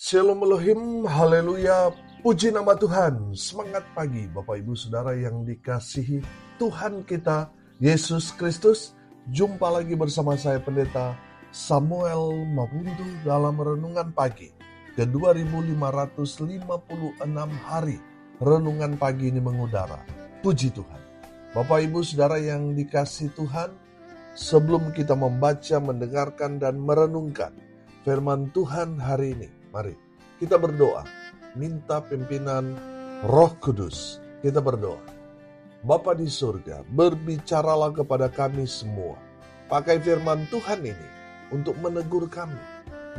Shalom Elohim, haleluya, puji nama Tuhan. Semangat pagi Bapak Ibu Saudara yang dikasihi Tuhan kita Yesus Kristus. Jumpa lagi bersama saya Pendeta Samuel Mabuntu dalam Renungan Pagi ke 2556 hari. Renungan pagi ini mengudara. Puji Tuhan. Bapak Ibu Saudara yang dikasihi Tuhan, sebelum kita membaca, mendengarkan dan merenungkan firman Tuhan hari ini, mari kita berdoa, minta pimpinan Roh Kudus. Kita berdoa. Bapa di surga, berbicaralah kepada kami semua. Pakai firman Tuhan ini untuk menegur kami,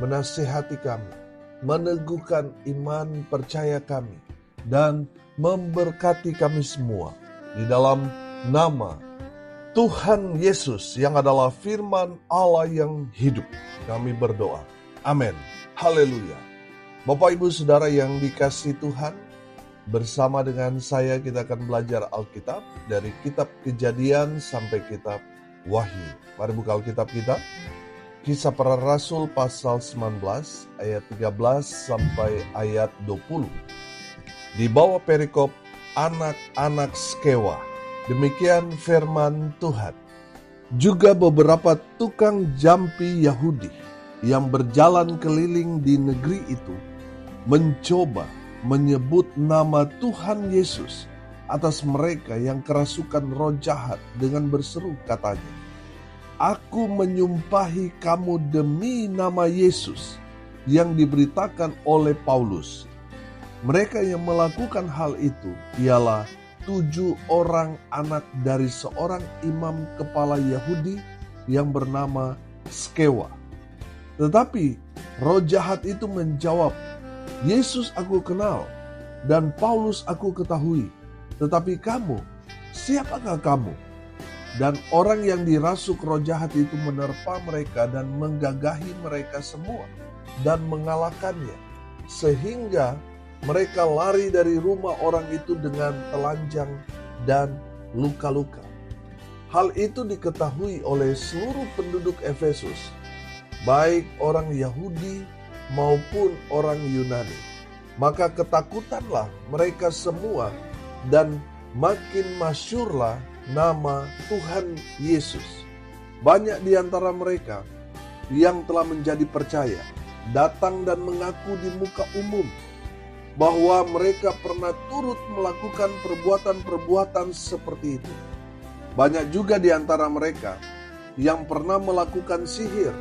menasihati kami, meneguhkan iman percaya kami, dan memberkati kami semua. Di dalam nama Tuhan Yesus yang adalah firman Allah yang hidup, kami berdoa. Amin. Haleluya. Bapak Ibu Saudara yang dikasihi Tuhan, bersama dengan saya kita akan belajar Alkitab dari kitab Kejadian sampai kitab Wahyu. Mari buka Alkitab kita. Kisah Para Rasul pasal 19 ayat 13 sampai ayat 20. Di bawah perikop anak-anak Skewa. Demikian firman Tuhan. Juga beberapa tukang jampi Yahudi yang berjalan keliling di negeri itu mencoba menyebut nama Tuhan Yesus atas mereka yang kerasukan roh jahat dengan berseru, katanya, "Aku menyumpahi kamu demi nama Yesus yang diberitakan oleh Paulus." Mereka yang melakukan hal itu ialah 7 orang anak dari seorang imam kepala Yahudi yang bernama Skewa. Tetapi roh jahat itu menjawab, "Yesus aku kenal dan Paulus aku ketahui. Tetapi kamu, siapakah kamu?" Dan orang yang dirasuk roh jahat itu menerpa mereka dan menggagahi mereka semua dan mengalahkannya. Sehingga mereka lari dari rumah orang itu dengan telanjang dan luka-luka. Hal itu diketahui oleh seluruh penduduk Efesus, baik orang Yahudi maupun orang Yunani. Maka ketakutanlah mereka semua dan makin masyhurlah nama Tuhan Yesus. Banyak di antara mereka yang telah menjadi percaya datang dan mengaku di muka umum bahwa mereka pernah turut melakukan perbuatan-perbuatan seperti itu. Banyak juga di antara mereka yang pernah melakukan sihir,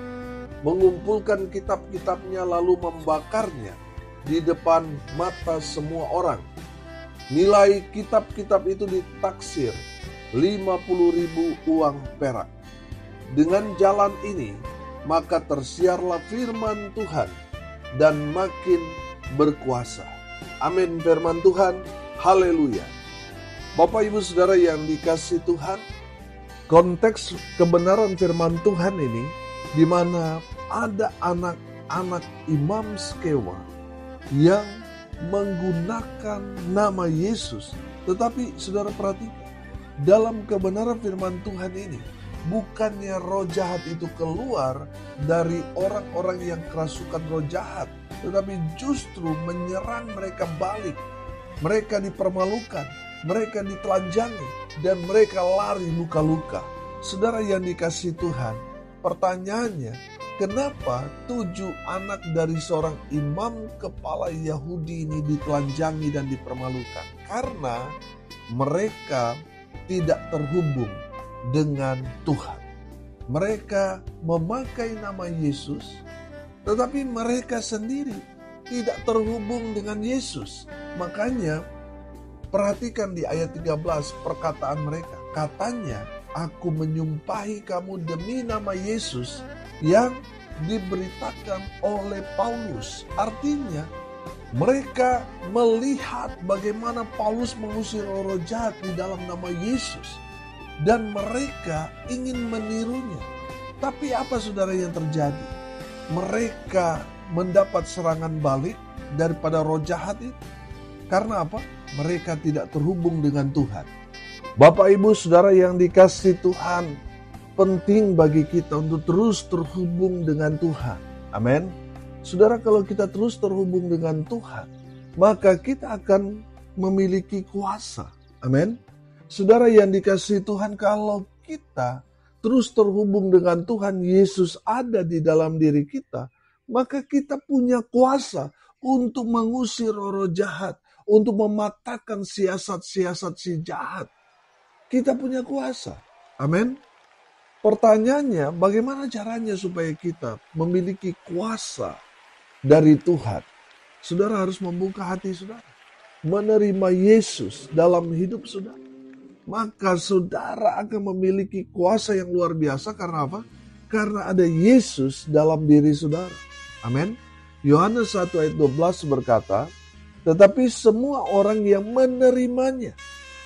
mengumpulkan kitab-kitabnya lalu membakarnya di depan mata semua orang. Nilai kitab-kitab itu ditaksir 50.000 uang perak. Dengan jalan ini, maka tersiarlah firman Tuhan dan makin berkuasa. Amin firman Tuhan. Haleluya. Bapak Ibu Saudara yang dikasihi Tuhan, konteks kebenaran firman Tuhan ini di mana ada anak-anak imam Skewa yang menggunakan nama Yesus. Tetapi saudara perhatikan, dalam kebenaran firman Tuhan ini, bukannya roh jahat itu keluar dari orang-orang yang kerasukan roh jahat, tetapi justru menyerang mereka balik. Mereka dipermalukan, mereka ditelanjangi, dan mereka lari luka-luka. Saudara yang dikasihi Tuhan, pertanyaannya, kenapa 7 anak dari seorang imam kepala Yahudi ini ditelanjangi dan dipermalukan? Karena mereka tidak terhubung dengan Tuhan. Mereka memakai nama Yesus, tetapi mereka sendiri tidak terhubung dengan Yesus. Makanya perhatikan di ayat 13 perkataan mereka. Katanya, "Aku menyumpahi kamu demi nama Yesus yang diberitakan oleh Paulus." Artinya mereka melihat bagaimana Paulus mengusir roh jahat di dalam nama Yesus. Dan mereka ingin menirunya. Tapi apa saudara yang terjadi? Mereka mendapat serangan balik daripada roh jahat itu. Karena apa? Mereka tidak terhubung dengan Tuhan. Bapak Ibu Saudara yang dikasihi Tuhan, penting bagi kita untuk terus terhubung dengan Tuhan. Amin. Saudara, kalau kita terus terhubung dengan Tuhan, maka kita akan memiliki kuasa. Amin. Saudara yang dikasihi Tuhan, kalau kita terus terhubung dengan Tuhan, Yesus ada di dalam diri kita, maka kita punya kuasa untuk mengusir roh-roh jahat, untuk mematahkan siasat-siasat si jahat. Kita punya kuasa. Amin. Pertanyaannya, bagaimana caranya supaya kita memiliki kuasa dari Tuhan? Saudara harus membuka hati saudara, menerima Yesus dalam hidup saudara. Maka saudara akan memiliki kuasa yang luar biasa. Karena apa? Karena ada Yesus dalam diri saudara. Amin. Yohanes 1 ayat 12 berkata, tetapi semua orang yang menerimanya,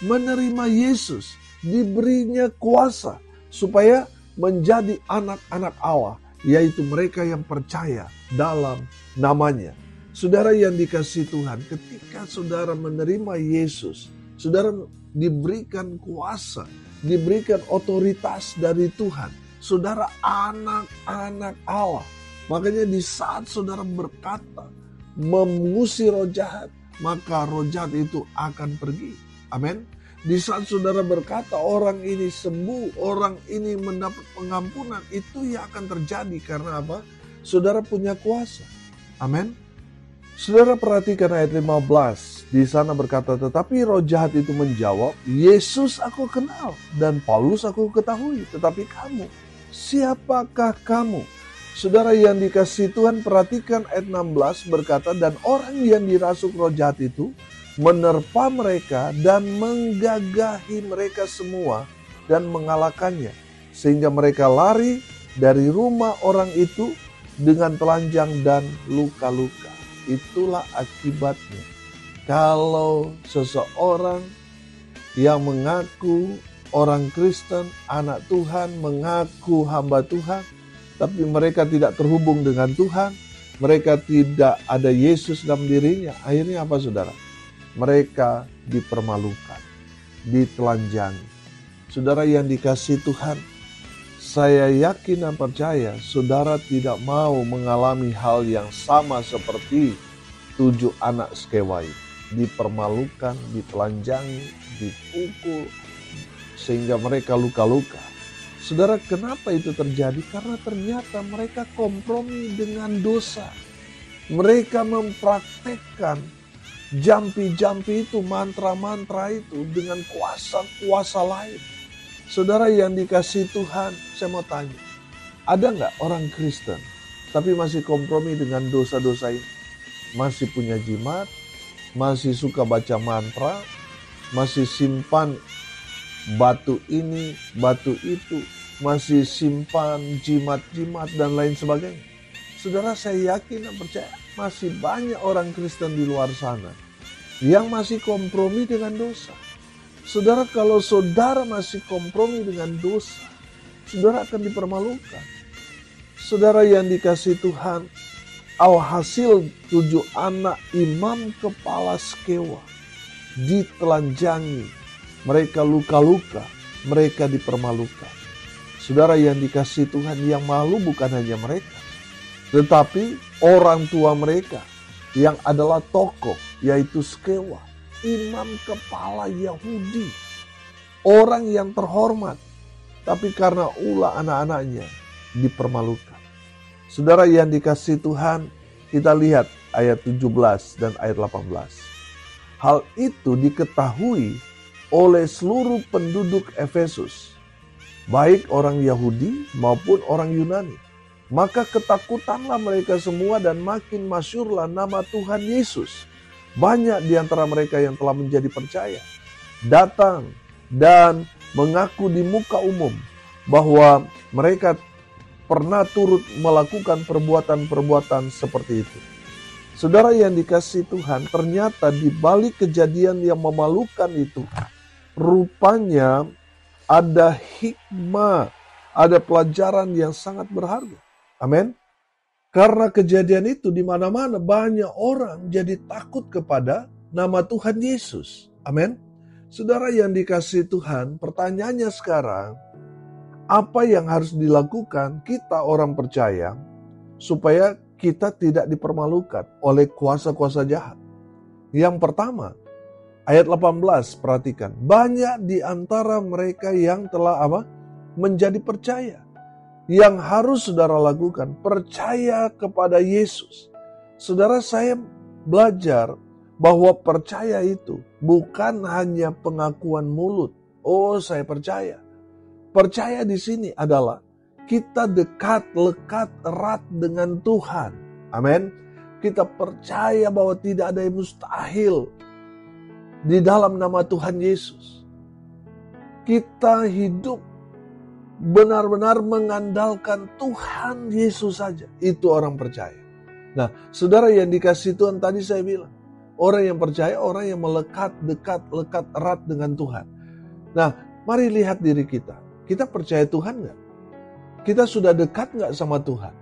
menerima Yesus, diberinya kuasa supaya menjadi anak-anak Allah, yaitu mereka yang percaya dalam namanya. Saudara yang dikasihi Tuhan, ketika saudara menerima Yesus, saudara diberikan kuasa, diberikan otoritas dari Tuhan. Saudara anak-anak Allah. Makanya di saat saudara berkata, mengusir roh jahat, maka roh jahat itu akan pergi. Amin. Di saat saudara berkata orang ini sembuh, orang ini mendapat pengampunan, itu yang akan terjadi. Karena apa? Saudara punya kuasa. Amin. Saudara perhatikan ayat 15. Di sana berkata, tetapi roh jahat itu menjawab, Yesus aku kenal dan Paulus aku ketahui. Tetapi kamu, siapakah kamu? Saudara yang dikasihi Tuhan, perhatikan ayat 16 berkata, dan orang yang dirasuk roh jahat itu menerpa mereka dan menggagahi mereka semua dan mengalahkannya. Sehingga mereka lari dari rumah orang itu dengan telanjang dan luka-luka. Itulah akibatnya. Kalau seseorang yang mengaku orang Kristen, anak Tuhan, mengaku hamba Tuhan, tapi mereka tidak terhubung dengan Tuhan, mereka tidak ada Yesus dalam dirinya, akhirnya apa saudara? Mereka dipermalukan, ditelanjangi. Saudara yang dikasihi Tuhan, saya yakin dan percaya saudara tidak mau mengalami hal yang sama seperti 7 anak Skewa ini. Dipermalukan, ditelanjangi, dipukul, sehingga mereka luka-luka. Saudara, kenapa itu terjadi? Karena ternyata mereka kompromi dengan dosa. Mereka mempraktekkan jampi-jampi itu, mantra-mantra itu dengan kuasa-kuasa lain. Saudara yang dikasihi Tuhan, saya mau tanya, ada nggak orang Kristen tapi masih kompromi dengan dosa-dosa ini? Masih punya jimat, masih suka baca mantra, masih simpan batu ini, batu itu, masih simpan jimat-jimat dan lain sebagainya. Saudara, saya yakin dan percaya masih banyak orang Kristen di luar sana yang masih kompromi dengan dosa. Saudara, kalau saudara masih kompromi dengan dosa, saudara akan dipermalukan. Saudara yang dikasihi Tuhan, alhasil 7 anak imam kepala Skewa ditelanjangi, mereka luka-luka, mereka dipermalukan. Saudara yang dikasihi Tuhan, yang malu bukan hanya mereka, tetapi orang tua mereka yang adalah tokoh, yaitu Skewa, imam kepala Yahudi, orang yang terhormat, tapi karena ulah anak-anaknya dipermalukan. Saudara yang dikasihi Tuhan, kita lihat ayat 17 dan ayat 18. Hal itu diketahui oleh seluruh penduduk Efesus, baik orang Yahudi maupun orang Yunani. Maka ketakutanlah mereka semua dan makin masyhurlah nama Tuhan Yesus. Banyak di antara mereka yang telah menjadi percaya datang dan mengaku di muka umum bahwa mereka pernah turut melakukan perbuatan-perbuatan seperti itu. Saudara yang dikasihi Tuhan, ternyata di balik kejadian yang memalukan itu, rupanya ada hikmah, ada pelajaran yang sangat berharga. Amin. Karena kejadian itu di mana-mana banyak orang jadi takut kepada nama Tuhan Yesus. Amin. Saudara yang dikasihi Tuhan, pertanyaannya sekarang, apa yang harus dilakukan kita orang percaya supaya kita tidak dipermalukan oleh kuasa-kuasa jahat. Yang pertama, ayat 18, perhatikan. Banyak di antara mereka yang telah menjadi percaya. Yang harus saudara lakukan, percaya kepada Yesus. Saudara, saya belajar bahwa percaya itu bukan hanya pengakuan mulut. Oh, saya percaya. Percaya di sini adalah kita dekat, lekat, erat dengan Tuhan. Amin. Kita percaya bahwa tidak ada yang mustahil di dalam nama Tuhan Yesus. Kita hidup benar-benar mengandalkan Tuhan Yesus saja. Itu orang percaya. Nah, saudara yang dikasih Tuhan tadi saya bilang, orang yang percaya, orang yang melekat, dekat, lekat, erat dengan Tuhan. Nah, mari lihat diri kita. Kita percaya Tuhan gak? Kita sudah dekat gak sama Tuhan?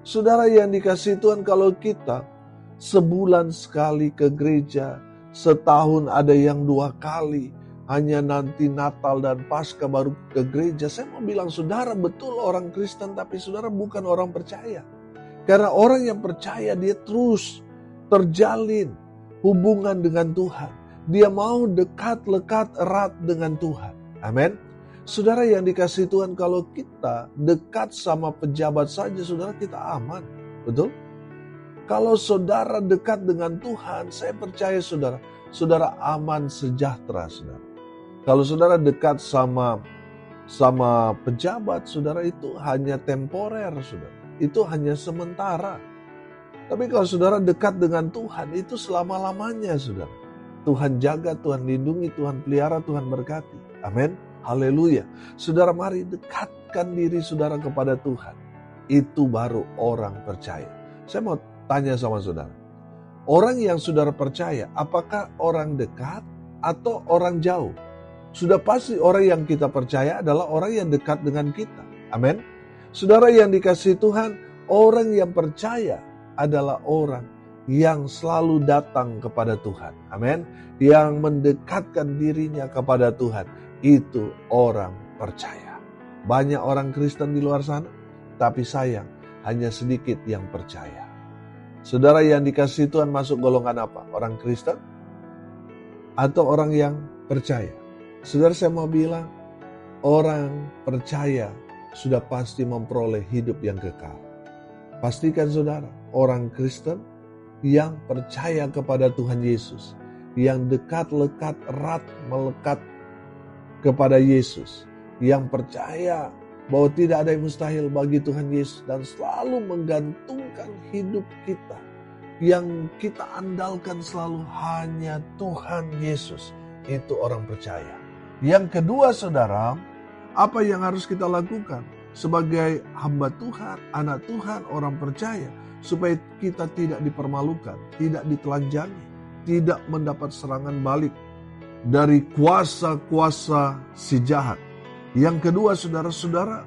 Saudara yang dikasih Tuhan, kalau kita sebulan sekali ke gereja, setahun ada yang 2 kali, hanya nanti Natal dan Paskah baru ke gereja. Saya mau bilang, saudara betul orang Kristen, tapi saudara bukan orang percaya. Karena orang yang percaya dia terus terjalin hubungan dengan Tuhan. Dia mau dekat, lekat, erat dengan Tuhan. Amin. Saudara yang dikasih Tuhan, kalau kita dekat sama pejabat saja, saudara kita aman. Betul? Kalau saudara dekat dengan Tuhan, saya percaya saudara aman sejahtera, saudara. Kalau saudara dekat sama pejabat, saudara itu hanya temporer, saudara. Itu hanya sementara. Tapi kalau saudara dekat dengan Tuhan, itu selama-lamanya, saudara. Tuhan jaga, Tuhan lindungi, Tuhan pelihara, Tuhan berkati. Amin. Haleluya. Saudara, mari dekatkan diri saudara kepada Tuhan. Itu baru orang percaya. Saya mau tanya sama saudara. Orang yang saudara percaya, apakah orang dekat atau orang jauh? Sudah pasti orang yang kita percaya adalah orang yang dekat dengan kita. Amin. Saudara yang dikasihi Tuhan, orang yang percaya adalah orang yang selalu datang kepada Tuhan. Amin. Yang mendekatkan dirinya kepada Tuhan. Itu orang percaya. Banyak orang Kristen di luar sana, tapi sayang hanya sedikit yang percaya. Saudara yang dikasihi Tuhan masuk golongan apa? Orang Kristen atau orang yang percaya? Saudara, saya mau bilang, orang percaya sudah pasti memperoleh hidup yang kekal. Pastikan saudara, orang Kristen yang percaya kepada Tuhan Yesus, yang dekat, lekat, erat, melekat kepada Yesus, yang percaya bahwa tidak ada yang mustahil bagi Tuhan Yesus dan selalu menggantungkan hidup kita, yang kita andalkan selalu hanya Tuhan Yesus. Itu orang percaya. Yang kedua saudara, apa yang harus kita lakukan sebagai hamba Tuhan, anak Tuhan, orang percaya, supaya kita tidak dipermalukan, tidak ditelanjangi, tidak mendapat serangan balik dari kuasa-kuasa si jahat. Yang kedua saudara-saudara,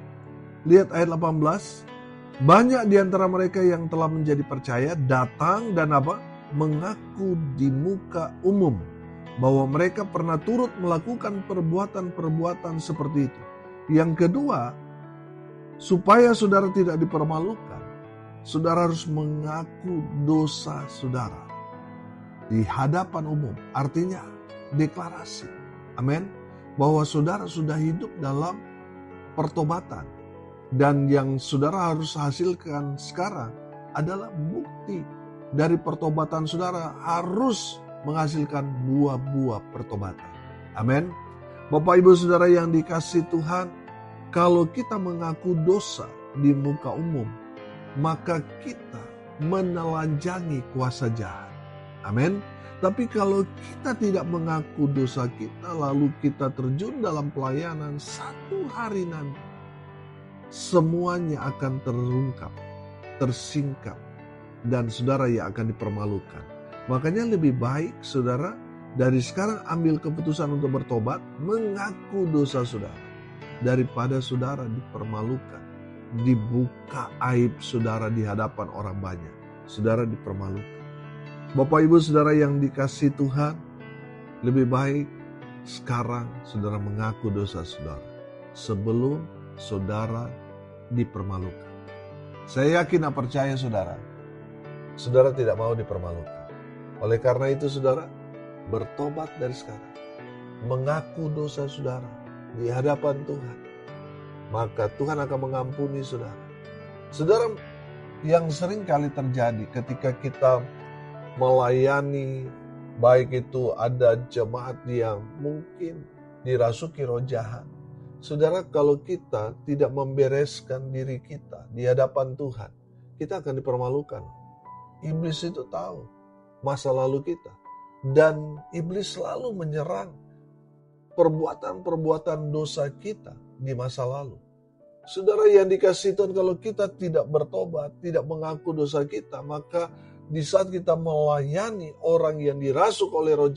lihat ayat 18. Banyak di antara mereka yang telah menjadi percaya datang dan mengaku di muka umum bahwa mereka pernah turut melakukan perbuatan-perbuatan seperti itu. Yang kedua, supaya saudara tidak dipermalukan, saudara harus mengaku dosa saudara di hadapan umum. Artinya deklarasi, amin, bahwa saudara sudah hidup dalam pertobatan. Dan yang saudara harus hasilkan sekarang adalah bukti dari pertobatan saudara, harus menghasilkan buah-buah pertobatan. Amin. Bapak Ibu Saudara yang dikasihi Tuhan, kalau kita mengaku dosa di muka umum, maka kita menelanjangi kuasa jahat. Amin. Tapi kalau kita tidak mengaku dosa kita, lalu kita terjun dalam pelayanan, satu hari nanti semuanya akan terungkap, tersingkap, dan saudara yang akan dipermalukan. Makanya lebih baik saudara dari sekarang ambil keputusan untuk bertobat, mengaku dosa saudara, daripada saudara dipermalukan, dibuka aib saudara di hadapan orang banyak, saudara dipermalukan. Bapak Ibu Saudara yang dikasihi Tuhan, lebih baik sekarang saudara mengaku dosa saudara sebelum saudara dipermalukan. Saya yakin dan percaya saudara, Saudara tidak mau dipermalukan. Oleh karena itu saudara, bertobat dari sekarang. Mengaku dosa saudara di hadapan Tuhan. Maka Tuhan akan mengampuni saudara. Saudara, yang sering kali terjadi ketika kita melayani, baik itu ada jemaat yang mungkin dirasuki roh jahat. Saudara, kalau kita tidak membereskan diri kita di hadapan Tuhan, kita akan dipermalukan. Iblis itu tahu masa lalu kita. Dan iblis selalu menyerang perbuatan-perbuatan dosa kita di masa lalu. Saudara yang dikasihi Tuhan, kalau kita tidak bertobat, tidak mengaku dosa kita, maka di saat kita melayani orang yang dirasuk oleh roh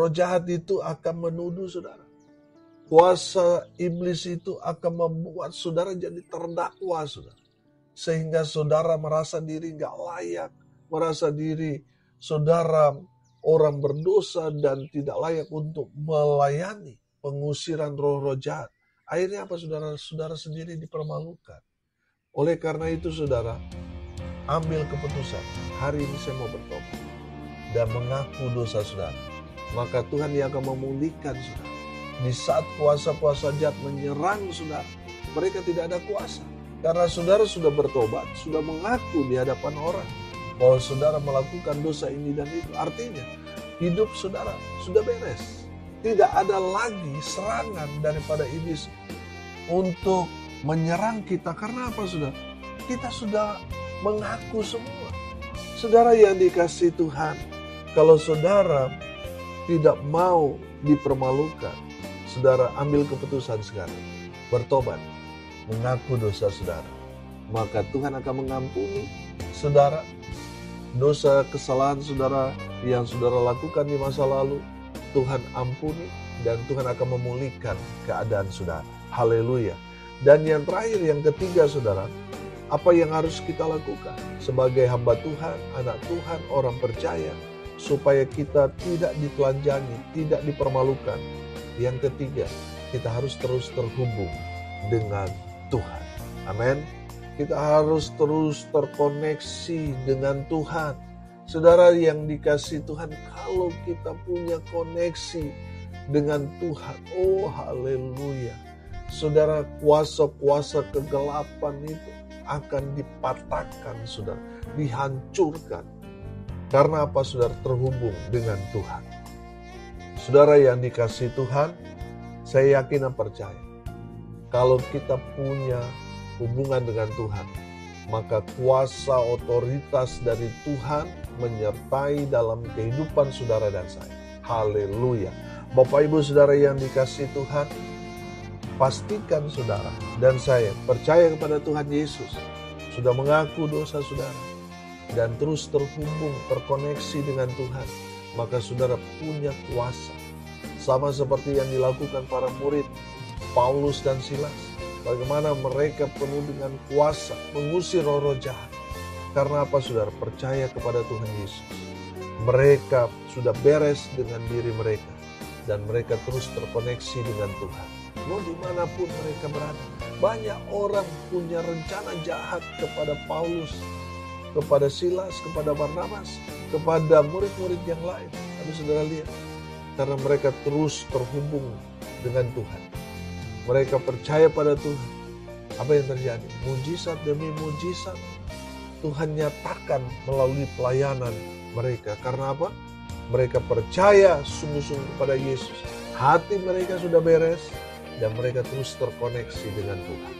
jahat itu akan menuduh saudara. Kuasa iblis itu akan membuat saudara jadi terdakwa saudara. Sehingga saudara merasa diri gak layak, merasa diri saudara orang berdosa dan tidak layak untuk melayani pengusiran roh-roh jahat. Akhirnya apa saudara? Saudara sendiri dipermalukan. Oleh karena itu saudara, ambil keputusan. Hari ini saya mau bertobat dan mengaku dosa saudara. Maka Tuhan yang akan memulihkan saudara. Di saat kuasa-kuasa jahat menyerang saudara, mereka tidak ada kuasa. Karena saudara sudah bertobat, sudah mengaku di hadapan orang bahwa saudara melakukan dosa ini dan itu. Artinya hidup saudara sudah beres. Tidak ada lagi serangan daripada iblis untuk menyerang kita. Karena apa saudara? Kita sudah mengaku semua. Saudara yang dikasihi Tuhan, kalau saudara tidak mau dipermalukan, saudara ambil keputusan sekarang. Bertobat, mengaku dosa saudara. Maka Tuhan akan mengampuni saudara. Dosa kesalahan saudara yang saudara lakukan di masa lalu, Tuhan ampuni dan Tuhan akan memulihkan keadaan saudara. Haleluya. Dan yang terakhir, yang ketiga saudara, apa yang harus kita lakukan sebagai hamba Tuhan, anak Tuhan, orang percaya, supaya kita tidak ditelanjangi, tidak dipermalukan. Yang ketiga, kita harus terus terhubung dengan Tuhan. Amin. Kita harus terus terkoneksi dengan Tuhan. Saudara yang dikasihi Tuhan, kalau kita punya koneksi dengan Tuhan, oh haleluya. Saudara, kuasa-kuasa kegelapan itu akan dipatahkan, saudara, dihancurkan. Karena apa saudara? Terhubung dengan Tuhan. Saudara yang dikasihi Tuhan, saya yakin dan percaya, kalau kita punya hubungan dengan Tuhan, maka kuasa otoritas dari Tuhan menyertai dalam kehidupan saudara dan saya. Haleluya. Bapak Ibu saudara yang dikasihi Tuhan, pastikan saudara dan saya percaya kepada Tuhan Yesus, sudah mengaku dosa saudara, dan terus terhubung, terkoneksi dengan Tuhan, maka saudara punya kuasa. Sama seperti yang dilakukan para murid Paulus dan Silas. Bagaimana mereka penuh dengan kuasa mengusir roh-roh jahat. Karena apa saudara? Percaya kepada Tuhan Yesus. Mereka sudah beres dengan diri mereka. Dan mereka terus terkoneksi dengan Tuhan. Mau dimanapun mereka berada. Banyak orang punya rencana jahat kepada Paulus, kepada Silas, kepada Barnabas, kepada murid-murid yang lain. Tapi saudara lihat, karena mereka terus terhubung dengan Tuhan. Mereka percaya pada Tuhan. Apa yang terjadi? Mujizat demi mujizat Tuhan nyatakan melalui pelayanan mereka. Karena apa? Mereka percaya sungguh-sungguh kepada Yesus. Hati mereka sudah beres dan mereka terus terkoneksi dengan Tuhan.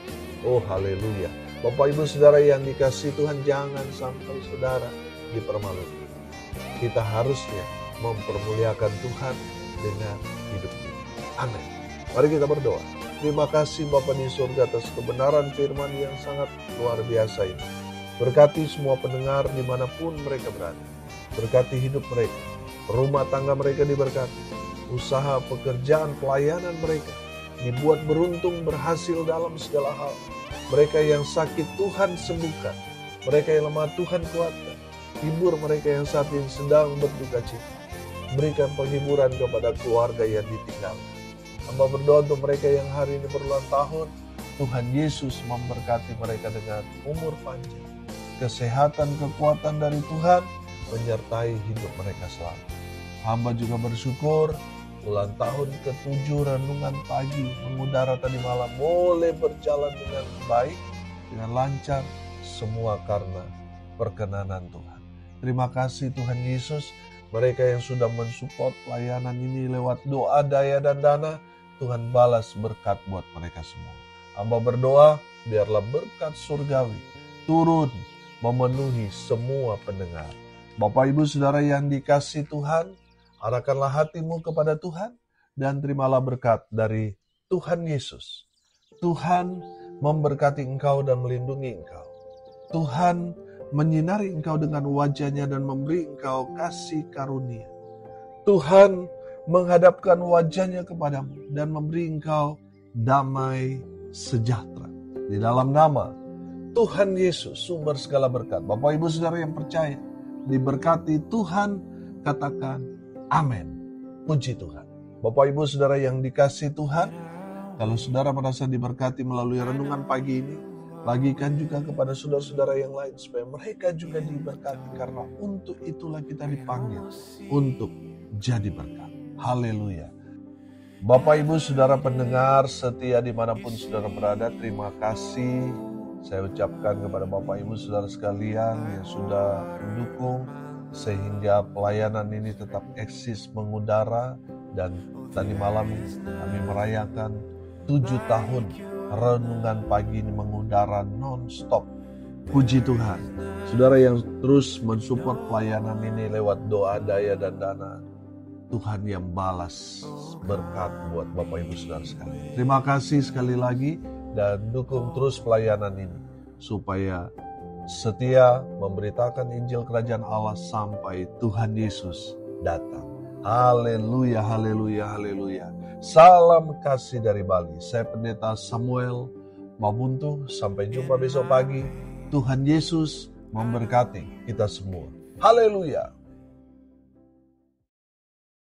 Oh haleluya. Bapak Ibu saudara yang dikasihi Tuhan, jangan sampai saudara dipermalukan. Kita harusnya mempermuliakan Tuhan dengan hidup kita. Amin. Mari kita berdoa. Terima kasih Bapa di surga atas kebenaran firman yang sangat luar biasa ini. Berkati semua pendengar dimanapun mereka berada. Berkati hidup mereka. Rumah tangga mereka diberkati. Usaha, pekerjaan, pelayanan mereka dibuat beruntung, berhasil dalam segala hal. Mereka yang sakit Tuhan sembuhkan. Mereka yang lemah Tuhan kuatkan. Hibur mereka yang saat ini sedang berduka cita. Berikan penghiburan kepada keluarga yang ditinggalkan. Hamba berdoa untuk mereka yang hari ini berulang tahun. Tuhan Yesus memberkati mereka dengan umur panjang, kesehatan, kekuatan dari Tuhan menyertai hidup mereka selalu. Hamba juga bersyukur ulang tahun ke-7 renungan pagi mengudara tadi malam boleh berjalan dengan baik, dengan lancar, semua karena perkenanan Tuhan. Terima kasih Tuhan Yesus, mereka yang sudah mensupport pelayanan ini lewat doa, daya, dan dana, Tuhan balas berkat buat mereka semua. Hamba berdoa, biarlah berkat surgawi turun memenuhi semua pendengar. Bapak Ibu Saudara yang dikasihi Tuhan, arahkanlah hatimu kepada Tuhan dan terimalah berkat dari Tuhan Yesus. Tuhan memberkati engkau dan melindungi engkau. Tuhan menyinari engkau dengan wajah-Nya dan memberi engkau kasih karunia. Tuhan menghadapkan wajah-Nya kepadamu dan memberi engkau damai sejahtera. Di dalam nama Tuhan Yesus, sumber segala berkat. Bapak Ibu Saudara yang percaya, diberkati Tuhan, katakan amin. Puji Tuhan. Bapak Ibu Saudara yang dikasihi Tuhan, kalau saudara merasa diberkati melalui renungan pagi ini, bagikan juga kepada saudara-saudara yang lain supaya mereka juga diberkati, karena untuk itulah kita dipanggil untuk jadi berkat. Haleluya. Bapak Ibu Saudara pendengar setia dimanapun saudara berada, terima kasih saya ucapkan kepada Bapak Ibu Saudara sekalian yang sudah mendukung sehingga pelayanan ini tetap eksis mengudara, dan tadi malam kami merayakan 7 tahun renungan pagi ini mengudara non-stop. Puji Tuhan. Saudara yang terus mensupport pelayanan ini lewat doa, daya, dan dana, Tuhan yang balas berkat buat Bapak Ibu Saudara sekalian. Terima kasih sekali lagi dan dukung terus pelayanan ini supaya setia memberitakan Injil Kerajaan Allah sampai Tuhan Yesus datang. Haleluya, haleluya, haleluya. Salam kasih dari Bali. Saya Pendeta Samuel Mabuntu. Sampai jumpa besok pagi. Tuhan Yesus memberkati kita semua. Haleluya.